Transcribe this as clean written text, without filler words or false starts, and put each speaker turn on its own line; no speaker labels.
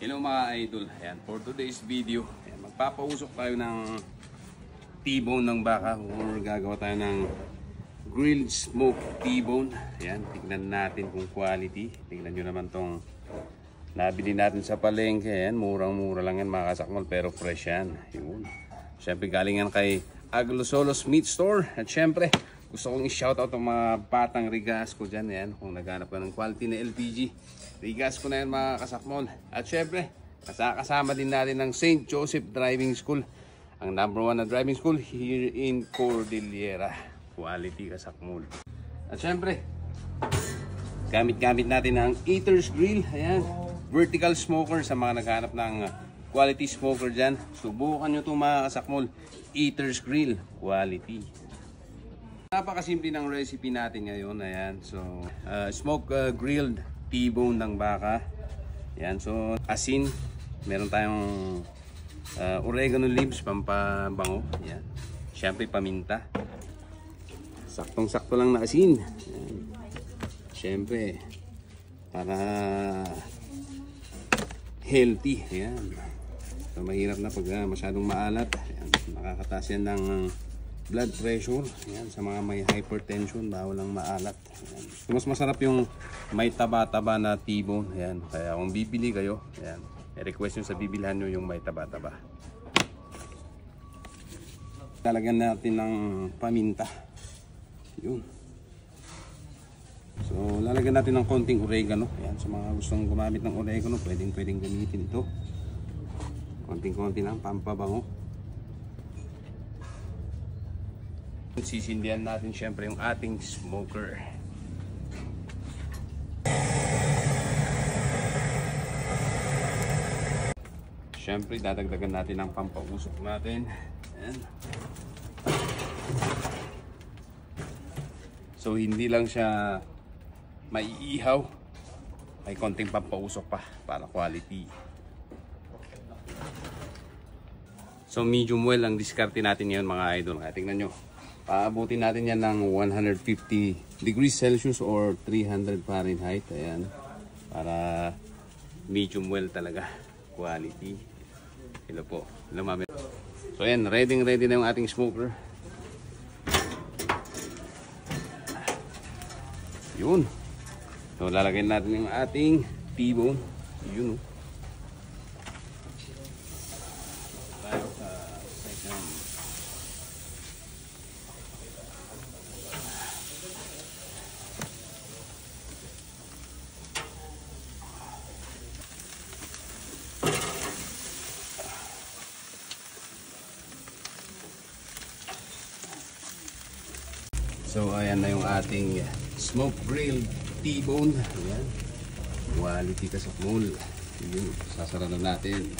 Hello mga idol, ayan, for today's video, ayan, magpapausok tayo ng T-bone ng baka or gagawa tayo ng grilled smoked T-bone. Ayan, tignan natin kung quality. Tignan nyo naman tong nabili natin sa palengke. Ayan, murang-mura lang yan mga kasakmol pero fresh yan. Yun. Siyempre galing yan kay Aglosolos Meat Store. At siyempre gusto kong i-shoutout ang mga batang rigas ko dyan. Ayan, kung naghanap ka ng quality na LPG, rigas ko na yan mga kasakmol. At syempre, kasama din natin ng St. Joseph Driving School. Ang #1 na driving school here in Cordillera. Quality kasakmol. At syempre, gamit-gamit natin ang Eater's Grill. Ayan, vertical smoker sa mga naghanap ng quality smoker dyan. Subukan nyo ito mga kasakmol. Eater's Grill, quality. Napakasimple ng recipe natin ngayon. Ayan, so, grilled T-bone ng baka. Yan, so asin, meron tayong oregano leaves, pampabango. Yan. Siyempre paminta. Saktong-sakto lang na asin. Yan. Siyempre para healthy. Yan. So mahirap na pag masyadong maalat. Yan. Nakakataas yan ng blood pressure. Yan, sa mga may hypertension, bawal lang maalat. Yan. So, mas masarap yung may taba-taba na T-bone. Yan. Kaya kung bibili kayo, yan, i-request nyo sa bibilhan nyo yung may taba-taba. Talagyan natin ng paminta. Yun. So lalagyan natin ng konting oregano. Yan, sa mga gustong gumamit ng oregano, pwedeng gamitin ito. Konting-konti lang, pampabango. Sisindihan natin syempre yung ating smoker. Syempre dadagdagan natin ang pampausok natin. Ayan. So hindi lang siya maiihaw, may konting pampausok pa para quality. So medium well ang diskarte natin ngayon mga idol. Tingnan nyo, paabutin natin yan ng 150 degrees Celsius or 300 Fahrenheit. Ayan, para medium well talaga, quality. Hello po, hello mami. So ayan, ready na yung ating smoker. Yun. So lalagyan natin yung ating T-bone. Yun. Tayo sa second. So ayan na yung ating smoke grilled T-bone. Ayan, quality kasakmol. Yun, sasara na natin.